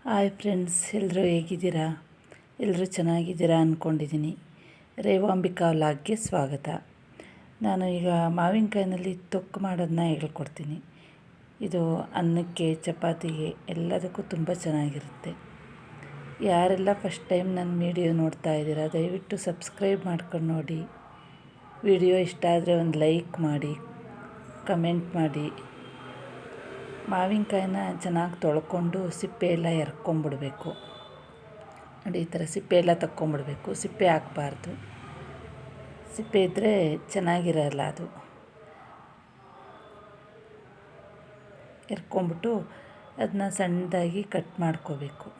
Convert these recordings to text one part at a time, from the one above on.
Hi friends, ಎಲ್ಲರೂ ಹೇಗಿದ್ದೀರಾ? ಎಲ್ಲರೂ ಚೆನ್ನಾಗಿದ್ದೀರಾ ಅಂದ್ಕೊಂಡಿದ್ದೀನಿ. ರೇವಾಂಬಿಕಾ ವ್ಲಾಗ್ಗೆ ಸ್ವಾಗತ. ನಾನು ಈಗ ಮಾವಿನಕಾಯಿನಲ್ಲಿ ತೊಕ್ಕು ಮಾಡೋದನ್ನ ಹೇಳ್ಕೊಡ್ತೀನಿ. ಇದು ಅನ್ನಕ್ಕೆ, ಚಪಾತಿಗೆ ಎಲ್ಲದಕ್ಕೂ ತುಂಬ ಚೆನ್ನಾಗಿರುತ್ತೆ. ಯಾರೆಲ್ಲ ಫಸ್ಟ್ ಟೈಮ್ ನನ್ನ ವಿಡಿಯೋ ನೋಡ್ತಾ ಇದ್ದೀರಾ, ದಯವಿಟ್ಟು ಸಬ್ಸ್ಕ್ರೈಬ್ ಮಾಡ್ಕೊಂಡು ನೋಡಿ. ವಿಡಿಯೋ ಇಷ್ಟ ಆದರೆ ಒಂದು ಲೈಕ್ ಮಾಡಿ, ಕಮೆಂಟ್ ಮಾಡಿ. ಮಾವಿನಕಾಯಿನ ಚೆನ್ನಾಗಿ ತೊಳ್ಕೊಂಡು ಸಿಪ್ಪೆ ಎಲ್ಲ ಎರ್ಕೊಂಬಿಡ್ಬೇಕು. ನೋಡಿ, ಈ ಥರ ಸಿಪ್ಪೆ ಎಲ್ಲ ತಕ್ಕೊಂಬಿಡ್ಬೇಕು. ಸಿಪ್ಪೆ ಹಾಕಬಾರ್ದು. ಸಿಪ್ಪೆ ಇದ್ದರೆ ಚೆನ್ನಾಗಿರಲ್ಲ. ಅದು ಎರ್ಕೊಂಬಿಟ್ಟು ಅದನ್ನ ಸಣ್ಣದಾಗಿ ಕಟ್ ಮಾಡ್ಕೋಬೇಕು.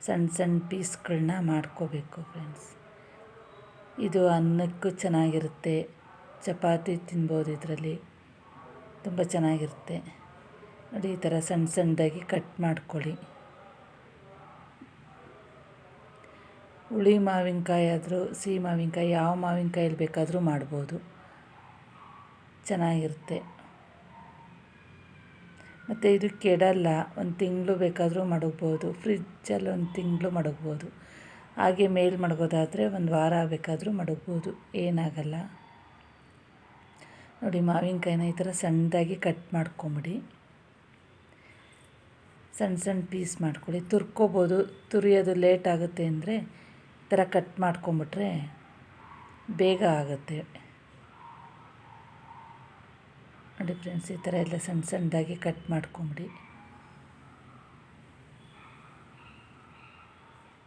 ಸಣ್ಣ ಸಣ್ಣ ಪೀಸ್ಗಳನ್ನ ಮಾಡ್ಕೋಬೇಕು ಫ್ರೆಂಡ್ಸ್. ಇದು ಅನ್ನಕ್ಕೂ ಚೆನ್ನಾಗಿರುತ್ತೆ, ಚಪಾತಿ ತಿನ್ಬೋದು. ಇದರಲ್ಲಿ ತುಂಬ ಚೆನ್ನಾಗಿರುತ್ತೆ. ನೋಡಿ, ಈ ಥರ ಸಣ್ಣ ಸಣ್ಣದಾಗಿ ಕಟ್ ಮಾಡ್ಕೊಳ್ಳಿ. ಹುಳಿ ಮಾವಿನಕಾಯಿ ಆದರೂ, ಸಿಹಿ ಮಾವಿನಕಾಯಿ, ಯಾವ ಮಾವಿನಕಾಯಲ್ಲಿ ಬೇಕಾದರೂ ಮಾಡ್ಬೋದು, ಚೆನ್ನಾಗಿರುತ್ತೆ. ಮತ್ತು ಇದು ಕೆಡಲ್ಲ. ಒಂದು ತಿಂಗಳು ಬೇಕಾದರೂ ಮಡಗ್ಬೋದು. ಫ್ರಿಜ್ಜಲ್ಲಿ ಒಂದು ತಿಂಗಳು ಮಡಗ್ಬೋದು. ಹಾಗೆ ಮೇಲೆ ಮಡಗೋದಾದರೆ ಒಂದು ವಾರ ಬೇಕಾದರೂ ಮಡಗ್ಬೋದು, ಏನಾಗಲ್ಲ. ನೋಡಿ, ಮಾವಿನಕಾಯಿನ ಈ ಥರ ಸಣ್ಣದಾಗಿ ಕಟ್ ಮಾಡ್ಕೊಂಬಿಡಿ. ಸಣ್ಣ ಸಣ್ಣ ಪೀಸ್ ಮಾಡ್ಕೊಳ್ಳಿ. ತುರ್ಕೋಬೋದು. ತುರಿಯೋದು ಲೇಟ್ ಆಗುತ್ತೆ ಅಂದರೆ ಈ ಥರ ಕಟ್ ಮಾಡ್ಕೊಂಬಿಟ್ರೆ ಬೇಗ ಆಗುತ್ತೆ. ನೋಡಿ ಫ್ರೆಂಡ್ಸ್, ಈ ಥರ ಎಲ್ಲ ಸಣ್ಣ ಸಣ್ಣದಾಗಿ ಕಟ್ ಮಾಡ್ಕೊಂಬಿಡಿ.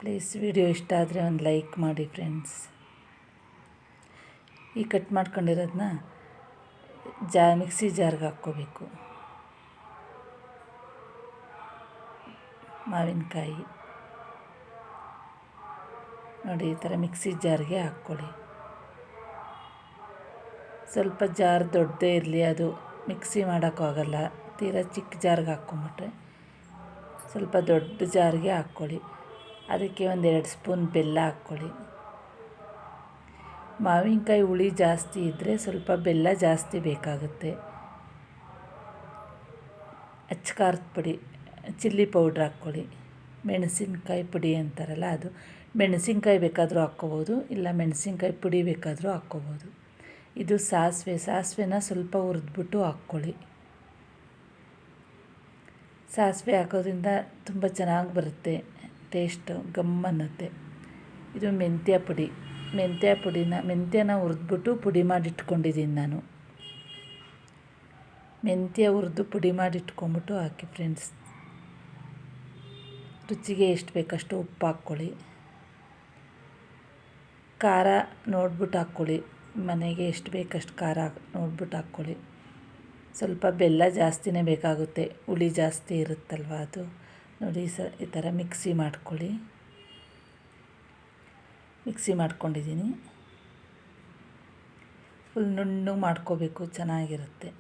ಪ್ಲೀಸ್ ವಿಡಿಯೋ ಇಷ್ಟ ಆದರೆ ಒಂದು ಲೈಕ್ ಮಾಡಿ ಫ್ರೆಂಡ್ಸ್. ಈ ಕಟ್ ಮಾಡ್ಕೊಂಡಿರೋದನ್ನ ಮಿಕ್ಸಿ ಜಾರ್ಗೆ ಹಾಕ್ಕೋಬೇಕು. ಮಾವಿನಕಾಯಿ ನೋಡಿ, ಈ ಥರ ಮಿಕ್ಸಿ ಜಾರ್ಗೆ ಹಾಕ್ಕೊಳ್ಳಿ. ಸ್ವಲ್ಪ ಜಾರ್ ದೊಡ್ಡದೇ ಇರಲಿ, ಅದು ಮಿಕ್ಸಿ ಮಾಡೋಕ್ಕಾಗಲ್ಲ. ತೀರಾ ಚಿಕ್ಕ ಜಾರ್ಗೆ ಹಾಕ್ಕೊಂಬಿಟ್ರೆ ಸ್ವಲ್ಪ ದೊಡ್ಡ ಜಾರ್ಗೆ ಹಾಕ್ಕೊಳ್ಳಿ. ಅದಕ್ಕೆ 1-2 ಸ್ಪೂನ್ ಬೆಲ್ಲ ಹಾಕ್ಕೊಳ್ಳಿ. ಮಾವಿನಕಾಯಿ ಹುಳಿ ಜಾಸ್ತಿ ಇದ್ದರೆ ಸ್ವಲ್ಪ ಬೆಲ್ಲ ಜಾಸ್ತಿ ಬೇಕಾಗುತ್ತೆ. ಅಚ್ಚ ಖಾರದ ಪುಡಿ, ಚಿಲ್ಲಿ ಪೌಡ್ರ್ ಹಾಕ್ಕೊಳ್ಳಿ. ಮೆಣಸಿನ್ಕಾಯಿ ಪುಡಿ ಅಂತಾರಲ್ಲ ಅದು. ಮೆಣಸಿನ್ಕಾಯಿ ಬೇಕಾದರೂ ಹಾಕ್ಕೋಬೋದು, ಇಲ್ಲ ಮೆಣಸಿನ್ಕಾಯಿ ಪುಡಿ ಬೇಕಾದರೂ ಹಾಕ್ಕೋಬೋದು. ಇದು ಸಾಸಿವೆನ ಸ್ವಲ್ಪ ಹುರಿದ್ಬಿಟ್ಟು ಹಾಕ್ಕೊಳ್ಳಿ. ಸಾಸಿವೆ ಹಾಕೋದ್ರಿಂದ ತುಂಬ ಚೆನ್ನಾಗಿ ಬರುತ್ತೆ, ಟೇಸ್ಟು ಗಮ್ ಅನ್ನುತ್ತೆ. ಇದು ಮೆಂತ್ಯನ ಹುರಿದ್ಬಿಟ್ಟು ಪುಡಿ ಮಾಡಿಟ್ಕೊಂಡಿದ್ದೀನಿ ನಾನು. ಮೆಂತ್ಯ ಹುರಿದು ಪುಡಿ ಮಾಡಿಟ್ಕೊಂಬಿಟ್ಟು ಹಾಕಿ ಫ್ರೆಂಡ್ಸ್. ರುಚಿಗೆ ಎಷ್ಟು ಬೇಕಷ್ಟು ಉಪ್ಪು ಹಾಕ್ಕೊಳ್ಳಿ. ಖಾರ ನೋಡ್ಬಿಟ್ಟು ಹಾಕ್ಕೊಳ್ಳಿ. ಮನೆಗೆ ಎಷ್ಟು ಬೇಕಷ್ಟು ಖಾರ ನೋಡ್ಬಿಟ್ಟು ಹಾಕ್ಕೊಳ್ಳಿ. ಸ್ವಲ್ಪ ಬೆಲ್ಲ ಜಾಸ್ತಿನೇ ಬೇಕಾಗುತ್ತೆ, ಹುಳಿ ಜಾಸ್ತಿ ಇರುತ್ತಲ್ವ ಅದು. ನೋಡಿ, ಈ ಥರ ಮಿಕ್ಸಿ ಮಾಡ್ಕೊಳ್ಳಿ. ಮಿಕ್ಸಿ ಮಾಡ್ಕೊಂಡಿದ್ದೀನಿ. ಫುಲ್ ನುಣ್ಣಗೆ ಮಾಡ್ಕೋಬೇಕು, ಚೆನ್ನಾಗಿರುತ್ತೆ.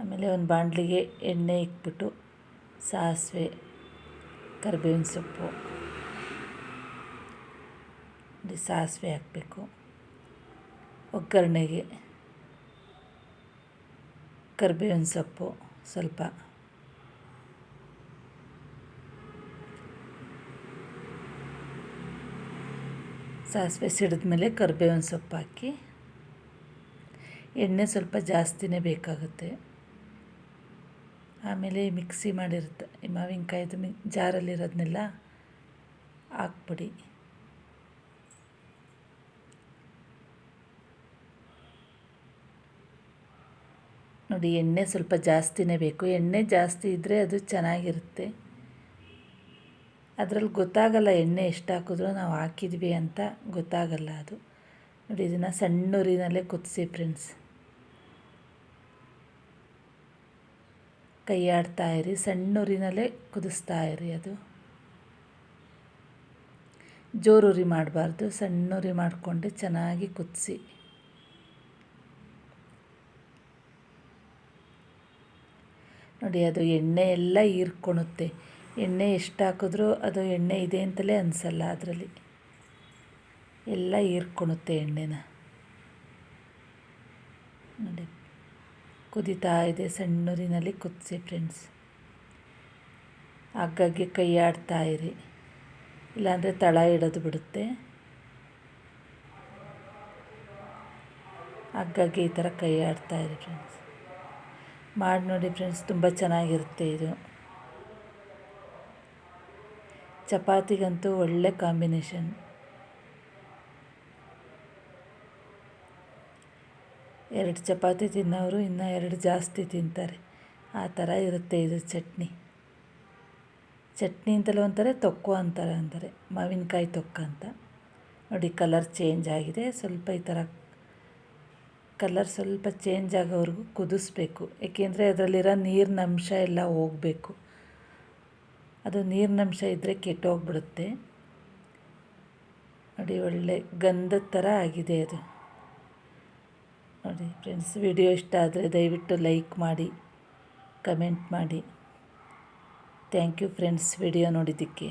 ಆಮೇಲೆ ಒಂದು ಬಾಣಲಿಗೆ ಎಣ್ಣೆ ಇಕ್ಬಿಟ್ಟು ಸಾಸಿವೆ, ಕರಿಬೇವಿನ ಸೊಪ್ಪು, ಸಾಸಿವೆ ಹಾಕಬೇಕು. ಒಗ್ಗರಣೆಗೆ ಕರಿಬೇವಿನ ಸೊಪ್ಪು ಸ್ವಲ್ಪ, ಸಾಸಿವೆ ಸಿಡಿದ್ಮೇಲೆ ಕರಿಬೇವಿನ ಸೊಪ್ಪು ಹಾಕಿ. ಎಣ್ಣೆ ಸ್ವಲ್ಪ ಜಾಸ್ತಿನೇ ಬೇಕಾಗುತ್ತೆ. ಆಮೇಲೆ ಮಿಕ್ಸಿ ಮಾಡಿರುತ್ತೆ ಈ ಮಾವಿನಕಾಯಿದು ಜಾರಲ್ಲಿರೋದನ್ನೆಲ್ಲ ಹಾಕ್ಬಿಡಿ. ನೋಡಿ, ಎಣ್ಣೆ ಸ್ವಲ್ಪ ಜಾಸ್ತಿನೇ ಬೇಕು. ಎಣ್ಣೆ ಜಾಸ್ತಿ ಇದ್ದರೆ ಅದು ಚೆನ್ನಾಗಿರುತ್ತೆ. ಅದರಲ್ಲಿ ಗೊತ್ತಾಗಲ್ಲ, ಎಣ್ಣೆ ಎಷ್ಟು ಹಾಕಿದ್ರೂ ನಾವು ಹಾಕಿದ್ವಿ ಅಂತ ಗೊತ್ತಾಗಲ್ಲ ಅದು. ನೋಡಿ, ಇದನ್ನು ಸಣ್ಣ ಉರಿನಲ್ಲೇ ಕುದಿಸಿ ಫ್ರೆಂಡ್ಸ್. ಕೈ ಆಡ್ತಾಯಿರಿ, ಸಣ್ಣ ಉರಿನಲ್ಲೇ ಕುದಿಸ್ತಾ ಇರಿ. ಅದು ಜೋರು ಉರಿ ಮಾಡಬಾರ್ದು, ಸಣ್ಣ ಉರಿ ಮಾಡಿಕೊಂಡು ಚೆನ್ನಾಗಿ ಕುದಿಸಿ. ನೋಡಿ, ಅದು ಎಣ್ಣೆ ಎಲ್ಲ ಹೀರ್ಕೊಳುತ್ತೆ. ಎಣ್ಣೆ ಎಷ್ಟು ಹಾಕಿದ್ರೂ ಅದು ಎಣ್ಣೆ ಇದೆ ಅಂತಲೇ ಅನಿಸಲ್ಲ. ಅದರಲ್ಲಿ ಎಲ್ಲ ಹೀರ್ಕೊಳುತ್ತೆ ಎಣ್ಣೆನ. ನೋಡಿ, ಕುದೀತಾ ಇದೆ, ಸಣ್ಣೂರಿನಲ್ಲಿ ಕುದಿಸಿ ಫ್ರೆಂಡ್ಸ್. ಆಗಾಗ್ಗೆ ಕೈ ಆಡ್ತಾ ಇರಿ, ಇಲ್ಲಾಂದರೆ ತಳ ಹಿಡಿದು ಬಿಡುತ್ತೆ. ಆಗಾಗ್ಗೆ ಈ ಥರ ಕೈ ಆಡ್ತಾ ಇರಿ ಫ್ರೆಂಡ್ಸ್. ಮಾಡಿ ನೋಡಿ ಫ್ರೆಂಡ್ಸ್, ತುಂಬ ಚೆನ್ನಾಗಿರುತ್ತೆ ಇದು. ಚಪಾತಿಗಂತೂ ಒಳ್ಳೆ ಕಾಂಬಿನೇಷನ್. ಎರಡು ಚಪಾತಿ ತಿನ್ನೋರು ಇನ್ನೂ ಎರಡು ಜಾಸ್ತಿ ತಿಂತಾರೆ, ಆ ಥರ ಇರುತ್ತೆ ಇದು ಚಟ್ನಿ. ಚಟ್ನಿ ಅಂತಲೂ ಅಂತಾರೆ, ತೊಕ್ಕು ಅಂತಾರೆ ಮಾವಿನಕಾಯಿ ತೊಕ್ಕ ಅಂತ. ನೋಡಿ ಕಲರ್ ಚೇಂಜ್ ಆಗಿದೆ. ಸ್ವಲ್ಪ ಈ ಥರ ಕಲರ್ ಸ್ವಲ್ಪ ಚೇಂಜ್ ಆಗೋವರೆಗೂ ಕುದಿಸ್ಬೇಕು. ಏಕೆಂದರೆ ಅದರಲ್ಲಿರೋ ನೀರಿನ ಅಂಶ ಎಲ್ಲ ಹೋಗಬೇಕು. ಅದು ನೀರಿನ ಅಂಶ ಇದ್ದರೆ ಕೆಟ್ಟೋಗ್ಬಿಡುತ್ತೆ. ನೋಡಿ ಒಳ್ಳೆ ಗಂಧದ ಥರ ಆಗಿದೆ ಅದು. ನೋಡಿ ಫ್ರೆಂಡ್ಸ್, ವಿಡಿಯೋ ಇಷ್ಟ ಆದರೆ ದಯವಿಟ್ಟು ಲೈಕ್ ಮಾಡಿ, ಕಮೆಂಟ್ ಮಾಡಿ. ಥ್ಯಾಂಕ್ ಯು ಫ್ರೆಂಡ್ಸ್, ವಿಡಿಯೋ ನೋಡಿದ್ದಕ್ಕೆ.